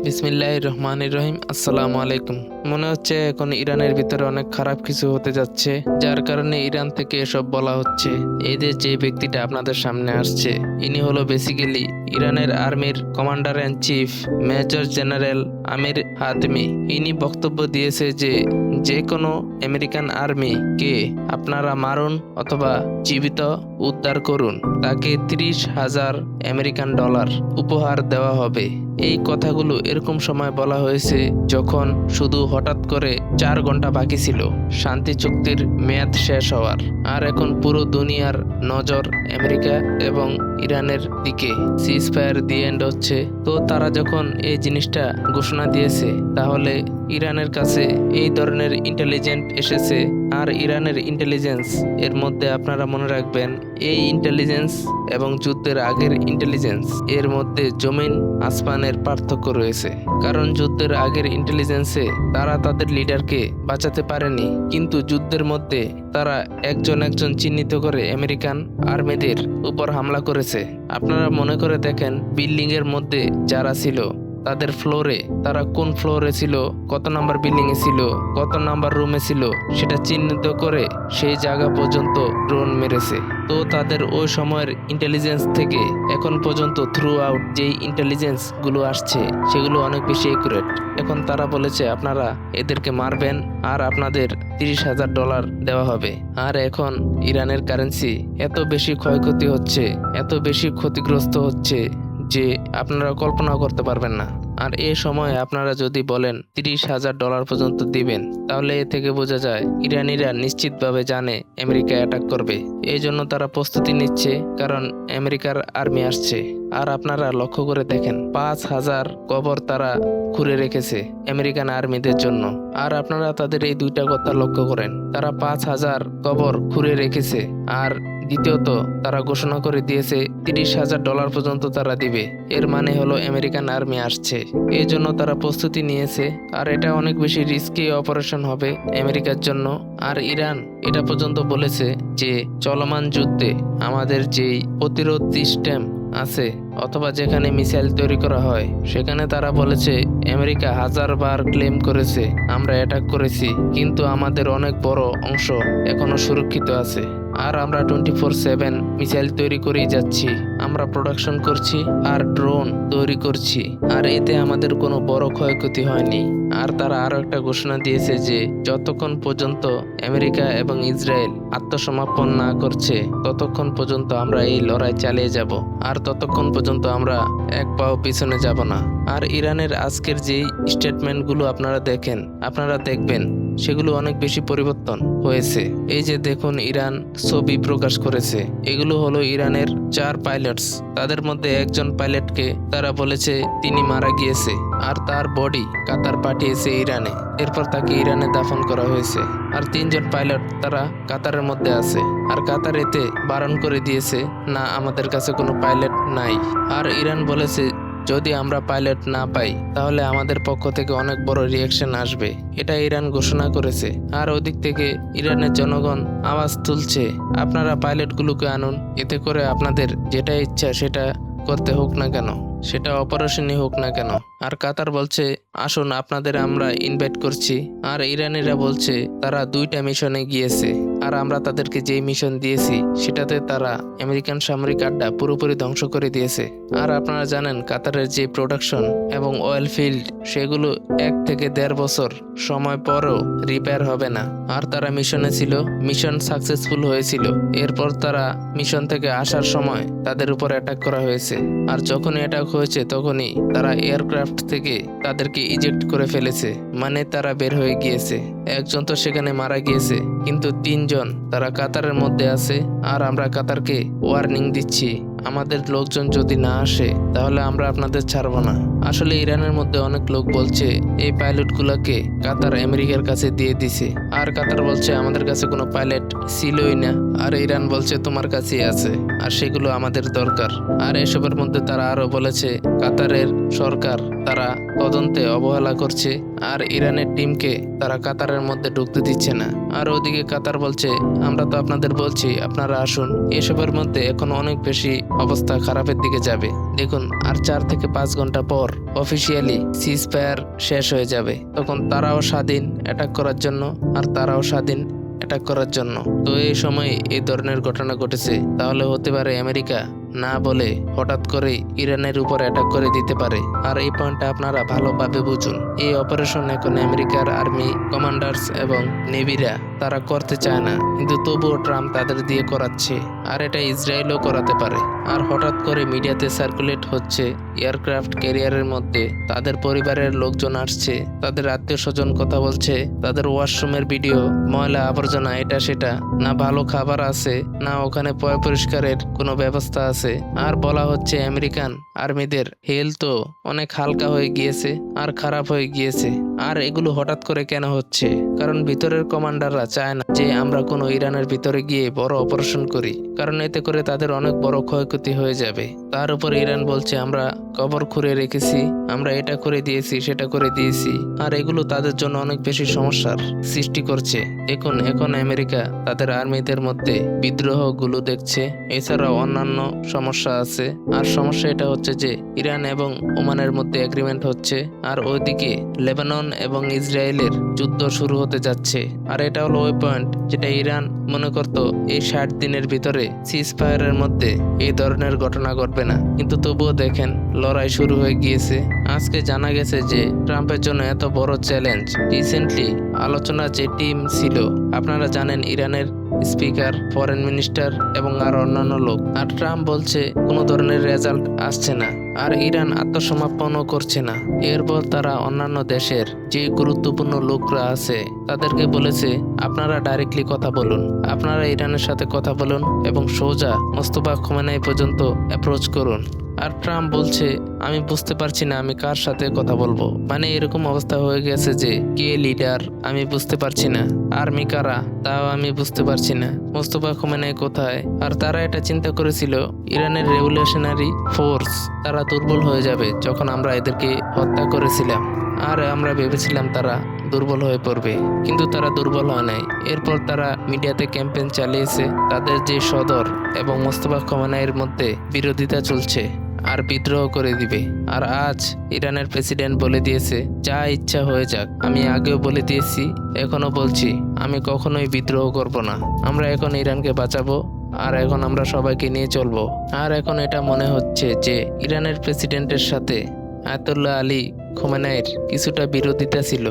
বিসমিল্লাহির রহমানির রহিম। আসসালামু আলাইকুম। মনে হচ্ছে এখন ইরানের ভিতরে অনেক খারাপ কিছু হতে যাচ্ছে, যার কারণে ইরান থেকে এসব বলা হচ্ছে। এই যে ব্যক্তিটা আপনাদের সামনে আসছে, ইনি হলো বেসিক্যালি ইরানের আর্মির commander in chief major general Amir Hatami. ইনি বক্তব্য দিয়েছে যে যে কোনো আমেরিকান আর্মি কে আপনারা মারুন অথবা জীবিত উদ্ধার করুন, তাকে 30,000 আমেরিকান ডলার উপহার দেওয়া হবে। এই কথাগুলো এরকম সময় বলা হয়েছে যখন শুধু হঠাৎ করে 4 ঘন্টা বাকি ছিল শান্তি চুক্তির মেয়াদ শেষ হওয়ার। আর এখন পুরো দুনিয়ার নজর আমেরিকা এবং ইরানের দিকে। সিজ ফায়ার দি এন্ড হচ্ছে। তো তারা যখন এই জিনিসটা ঘোষণা দিয়েছে, তাহলে ইরানের কাছে এই ধরনের ইন্টেলিজেন্ট এসেছে। আর ইরানের ইন্টেলিজেন্স এর মধ্যে আপনারা মনে রাখবেন, এই ইন্টেলিজেন্স এবং যুদ্ধের আগের ইন্টেলিজেন্স এর মধ্যে জমিন আসমানের পার্থক্য রয়েছে। কারণ যুদ্ধের আগের ইন্টেলিজেন্সে তারা তাদের লিডারকে বাঁচাতে পারেনি, কিন্তু যুদ্ধের মধ্যে তারা একজন একজন চিহ্নিত করে আমেরিকান আর্মিদের উপর হামলা করেছে। আপনারা মনে করে দেখেন, বিল্ডিং এর মধ্যে যারা ছিল তাদের ফ্লোরে, তারা কোন ফ্লোরে ছিল, কত নাম্বার বিল্ডিং এ ছিল, কত নাম্বার রুমে ছিল, সেটা চিহ্নিত করে সেই জায়গা পর্যন্ত ড্রোন মেরেছে। তো তাদের ওই সময়ের ইন্টেলিজেন্স থেকে এখন পর্যন্ত থ্রু আউট যেই ইন্টেলিজেন্স গুলো আসছে সেগুলো অনেক বেশি একুরেট। এখন তারা বলেছে আপনারা এদেরকে মারবেন আর আপনাদের 30,000 ডলার দেওয়া হবে। আর এখন ইরানের কারেন্সি এত বেশি ক্ষয়ক্ষতি হচ্ছে, এত বেশি ক্ষতিগ্রস্ত হচ্ছে যে আপনারা কল্পনা করতে পারবেন না। আর এই সময় আপনারা যদি বলেন 30,000 ডলার পর্যন্ত দিবেন, তাহলে এ থেকে বোঝা যায় ইরানিরা নিশ্চিতভাবে জানে আমেরিকা অ্যাটাক করবে। এই জন্য তারা প্রস্তুতি নিচ্ছে, কারণ আমেরিকার আর্মি আসছে। আর আপনারা লক্ষ্য করে দেখেন, 5,000 কবর তারা খুঁড়ে রেখেছে আমেরিকান আর্মিদের জন্য। আর আপনারা তাদের এই দুইটা কথা লক্ষ্য করেন, তারা 5,000 কবর খুঁড়ে রেখেছে। আর দ্বিতীয়ত তারা ঘোষণা করে দিয়েছে 30,000 ডলার পর্যন্ত তারা দিবে। এর মানে হলো আমেরিকান আর্মি আসছে। এই জন্য তারা প্রস্তুতি নিয়েছে। আর এটা অনেক বেশি রিস্কি অপারেশন হবে আমেরিকার জন্য। আর ইরান এটা পর্যন্ত বলেছে যে চলমান যুদ্ধে আমাদের যেই প্রতিরোধ সিস্টেম আছে অথবা যেখানে মিসাইল তৈরি করা হয়, সেখানে তারা বলেছে আমেরিকা 1000 বার ক্লেম করেছে আমরা অ্যাটাক করেছি, কিন্তু আমাদের অনেক বড় অংশ এখনো সুরক্ষিত আছে। আর আমরা 24/7 মিসাইল তৈরি করেই যাচ্ছি, আমরা প্রোডাকশন করছি আর ড্রোন তৈরি করছি। আর এতে আমাদের কোনো বড় ক্ষয়ক্ষতি হয়নি। আর তারা আরো একটা ঘোষণা দিয়েছে যে যতক্ষণ পর্যন্ত আমেরিকা এবং ইসরায়েল আত্মসমর্পণ না করছে, ততক্ষণ পর্যন্ত আমরা এই লড়াই চালিয়ে যাব। আর ততক্ষণ পর্যন্ত আমরা এক পাও পিছনে যাব না। আর ইরানের আজকের যে স্টেটমেন্টগুলো আপনারা দেখেন, আপনারা দেখবেন সেগুলো অনেক বেশি পরিবর্তন হয়েছে। এই যে দেখুন, ইরান ছবি প্রকাশ করেছে, এগুলো হলো ইরানের 4 পাইলটস। তাদের মধ্যে একজন পাইলটকে তারা বলেছে তিনি মারা গিয়েছে, আর তার বডি কাতার পাঠিয়েছে ইরানে। এরপর তাকে ইরানে দাফন করা হয়েছে। আর 3 জন পাইলট তারা কাতারের মধ্যে আছে। আর কাতার এতে বারণ করে দিয়েছে, না আমাদের কাছে কোনো পাইলট নাই। আর ইরান বলেছে যদি আমরা পাইলট না পাই, তাহলে আমাদের পক্ষ থেকে অনেক বড় রিয়াকশন আসবে। এটা ইরান ঘোষণা করেছে। আর ওদিক থেকে ইরানের জনগণ আওয়াজ তুলছে, আপনারা পাইলটগুলোকে আনুন, এতে করে আপনাদের যেটা ইচ্ছা সেটা করতে হোক না কেন, সেটা অপারেশনই হোক না কেন। আর কাতার বলছে আসুন আপনাদের আমরা ইনভাইট করছি। আর ইরানিরা বলছে তারা 2টা মিশনে গিয়েছে, আর আমরা তাদেরকে যেই মিশন দিয়েছি সেটাতে তারা আমেরিকান সামরিক আড্ডা পুরোপুরি ধ্বংস করে দিয়েছে। আর আপনারা জানেন কাতারের যে প্রোডাকশন এবং অয়েল ফিল্ড, সেগুলো 1 থেকে 1.5 বছর সময় পরও রিপেয়ার হবে না। আর তারা মিশনে ছিল, মিশন সাকসেসফুল হয়েছিল। এরপর তারা মিশন থেকে আসার সময় তাদের উপর অ্যাটাক করা হয়েছে। আর যখনই অ্যাটাক হয়েছে তখনই তারা এয়ারক্রাফট থেকে তাদেরকে ইজেক্ট করে ফেলেছে, মানে তারা বের হয়ে গিয়েছে। একজন তো সেখানে মারা গিয়েছে, কিন্তু 3 জন তারা কাতারের মধ্যে আছে। আর আমরা কাতারকে ওয়ার্নিং দিচ্ছি, আমাদের লোকজন যদি না আসে তাহলে আমরা আপনাদের ছাড়বো না। আসলে ইরানের মধ্যে অনেক লোক বলছে এই পাইলটগুলোকে কাতার আমেরিকার কাছে দিয়ে দিছে। আর কাতার বলছে আমাদের কাছে কোনো পাইলট ছিলই না। আর ইরান বলছে তোমার কাছেই আছে, আর সেগুলো আমাদের দরকার। আর এসবের মধ্যে তারা আরো বলেছে কাতারের সরকার তারা তদন্তে অবহেলা করছে, আর ইরানের টিমকে তারা কাতারের মধ্যে ঢুকতে দিচ্ছে না। আর ওদিকে কাতার বলছে আমরা তো আপনাদের বলছি আপনারা আসুন। এসবের মধ্যে এখন অনেক বেশি অবস্থা খারাপের দিকে যাবে। দেখুন আর 4 থেকে 5 ঘন্টা পর অফিসিয়ালি সিজফায়ার শেষ হয়ে যাবে, তখন তারাও স্বাধীন অ্যাটাক করার জন্য আর তারাও স্বাধীন অ্যাটাক করার জন্য। তো এই সময় এই ধরনের ঘটনা ঘটেছে, তাহলে হতে পারে আমেরিকা না বলে হঠাৎ করে ইরানের উপর অ্যাটাক করে দিতে পারে। আর এই পয়েন্টটা আপনারা ভালোভাবে বুঝুন। এই অপারেশন এখন আমেরিকার আর্মি কমান্ডার্স এবং নেভিরা তারা করতে চায় না, কিন্তু তবুও ট্রাম্প তাদের দিয়ে করাচ্ছে। আর এটা ইসরায়েলও করাতে পারে। আর হঠাৎ করে মিডিয়াতে সার্কুলেট হচ্ছে এয়ারক্রাফট ক্যারিয়ারের মধ্যে তাদের পরিবারের লোকজন আসছে, তাদের আত্মীয় স্বজন কথা বলছে, তাদের ওয়াশরুমের ভিডিও, ময়লা আবর্জনা এটা সেটা, না ভালো খাবার আছে, না ওখানে পয় পরিষ্কারের কোনো ব্যবস্থা আছে। আর বলা হচ্ছে আমেরিকান আর্মিদের হেলথও অনেক হালকা হয়ে গিয়েছে আর খারাপ হয়ে গিয়েছে। আর এগুলো হঠাৎ করে কেন হচ্ছে? কারণ ভিতরের কমান্ডাররা চায় না যে আমরা কোনো ইরানের ভিতরে গিয়ে বড় অপারেশন করি, কারণ এতে করে তাদের অনেক বড় ক্ষয়ক্ষতি হয়ে যাবে। তার উপর ইরান বলছে আমরা কবর খুঁড়ে রেখেছি, আমরা এটা করে দিয়েছি সেটা করে দিয়েছি, আর এগুলো তাদের জন্য অনেক বেশি সমস্যার সৃষ্টি করছে। দেখুন এখন আমেরিকা তাদের আর্মিদের মধ্যে বিদ্রোহগুলো দেখছে, এছাড়াও অন্যান্য সমস্যা আছে। আর সমস্যা এটা হচ্ছে যে ইরান এবং ওমানের মধ্যে এগ্রিমেন্ট হচ্ছে, আর ওইদিকে লেবানন এবং ইসরায়েলের যুদ্ধ শুরু হতে যাচ্ছে। আর এটা হলো ওই পয়েন্ট যেটা ইরান মনে করতো এই 60 দিনের ভিতরে সিজফায়ারের মধ্যে এই ধরনের ঘটনা ঘটবে না, কিন্তু তবুও দেখেন লড়াই শুরু হয়ে গিয়েছে। আজকে জানা গেছে যে ট্রাম্পের জন্য এত বড় চ্যালেঞ্জ। রিসেন্টলি আলোচনা যে টিম ছিল, আপনারা জানেন ইরানের স্পিকার, ফরেন মিনিস্টার এবং আর অন্যান্য লোক। আর ট্রাম্প বলছে কোনো ধরনের রেজাল্ট আসছে না, আর ইরান আত্মসমর্পণও করছে না। এরপর তারা অন্যান্য দেশের যে গুরুত্বপূর্ণ লোকরা আছে তাদেরকে বলেছে আপনারা ডাইরেক্টলি কথা বলুন, আপনারা ইরানের সাথে কথা বলুন এবং সোজা মোস্তফা খোমেনি পর্যন্ত অ্যাপ্রোচ করুন। আর ট্রাম্প বলছে আমি বুঝতে পারছি না আমি কার সাথে কথা বলবো। মানে এরকম অবস্থা হয়ে গেছে যে কে লিডার আমি বুঝতে পারছি না, আর্মি কারা তাও আমি বুঝতে পারছি না, মোস্তফা খোমেনি কোথায়। আর তারা এটা চিন্তা করেছিল ইরানের রেভলিউশনারি ফোর্স তারা দুর্বল হয়ে যাবে যখন আমরা এদেরকে হত্যা করেছিলাম, আর আমরা ভেবেছিলাম তারা দুর্বল হয়ে পড়বে, কিন্তু তারা দুর্বল হয় নাই। এরপর তারা মিডিয়াতে ক্যাম্পেইন চালিয়েছে, তাদের যে সদর এবং মোস্তফা খোমেনির মধ্যে বিরোধিতা চলছে আর বিদ্রোহ করে দিবে। আর আজ ইরানের প্রেসিডেন্ট বলে দিয়েছে যা ইচ্ছা হয়ে যাক। আমি আগেও বলে দিয়েছি, এখনো বলছি, আমি কখনোই বিদ্রোহ করব না। আমরা এখন ইরানকে বাঁচাবো, আর এখন আমরা সবাইকে নিয়ে চলবো। আর এখন এটা মনে হচ্ছে যে ইরানের প্রেসিডেন্টের সাথে আয়াতুল্লাহ আলী খোমেনির কিছুটা বিরোধিতা ছিল,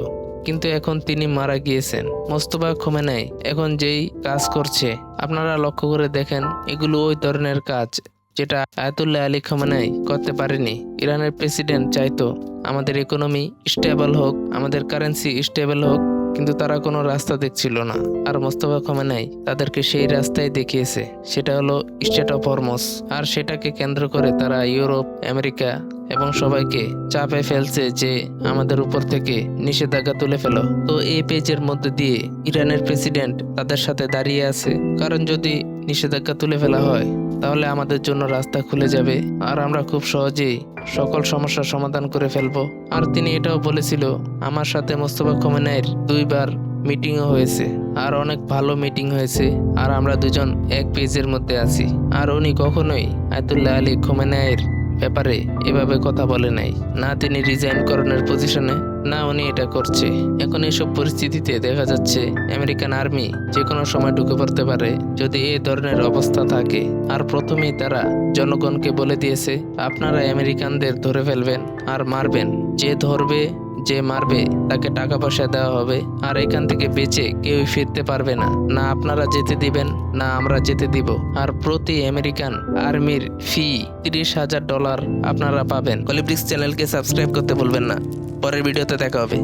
কিন্তু এখন তিনি মারা গিয়েছেন। মোস্তফা খোমেনি এখন যেই কাজ করছে আপনারা লক্ষ্য করে দেখেন, এগুলো ওই ধরনের কাজ যেটা আয়াতুল্লাহ আলী খোমেনি করতে পারেনি। ইরানের প্রেসিডেন্ট চাইতো আমাদের ইকোনমি স্টেবল হোক, আমাদের কারেন্সি স্টেবল হোক, কিন্তু তারা কোনো রাস্তা দেখছিল না। আর মোস্তফা খোমেনি তাদেরকে সেই রাস্তায় দেখিয়েছে, সেটা হলো স্টেট অফ হরমুজ। আর সেটাকে কেন্দ্র করে তারা ইউরোপ, আমেরিকা এবং সবাইকে চাপে ফেলছে যে আমাদের উপর থেকে নিষেধাজ্ঞা তুলে ফেলো। তো এই পেজের মধ্যে দিয়ে ইরানের প্রেসিডেন্ট তাদের সাথে দাঁড়িয়ে আছে, কারণ যদি নিষেধাজ্ঞা তুলে ফেলা হয় তাহলে আমাদের জন্য রাস্তা খুলে যাবে, আর আমরা খুব সহজেই সকল সমস্যার সমাধান করে ফেলবো। আর তিনি এটাও বলেছিল আমার সাথে মোস্তফা খোমেনির 2 বার মিটিংও হয়েছে, আর অনেক ভালো মিটিং হয়েছে, আর আমরা দুজন এক পেজের মধ্যে আছি। আর উনি কখনোই আয়াতুল্লাহ আলী খোমেনির ব্যাপারে এভাবে কথা বলে নাই, না তিনি রিজাইন করানোর পজিশনে, না উনি এটা করছে। এখন এইসব পরিস্থিতিতে দেখা যাচ্ছে আমেরিকান আর্মি যে কোনো সময় ঢুকে পড়তে পারে যদি এই ধরনের অবস্থা থাকে। আর প্রথমেই তারা জনগণকে বলে দিয়েছে আপনারা আমেরিকানদের ধরে ফেলবেন আর মারবেন, যে ধরবে যে মারবে তাকে টাকা পয়সা দেওয়া হবে, আর এখান থেকে বেঁচে কেউই ফিরতে পারবে না, না আপনারা যেতে দিবেন না আমরা যেতে দিব। আর প্রতি আমেরিকান আর্মির ফি $30,000 আপনারা পাবেন। কলিব্রিক্স চ্যানেলকে সাবস্ক্রাইব করতে ভুলবেন না। পরের ভিডিওতে দেখা হবে।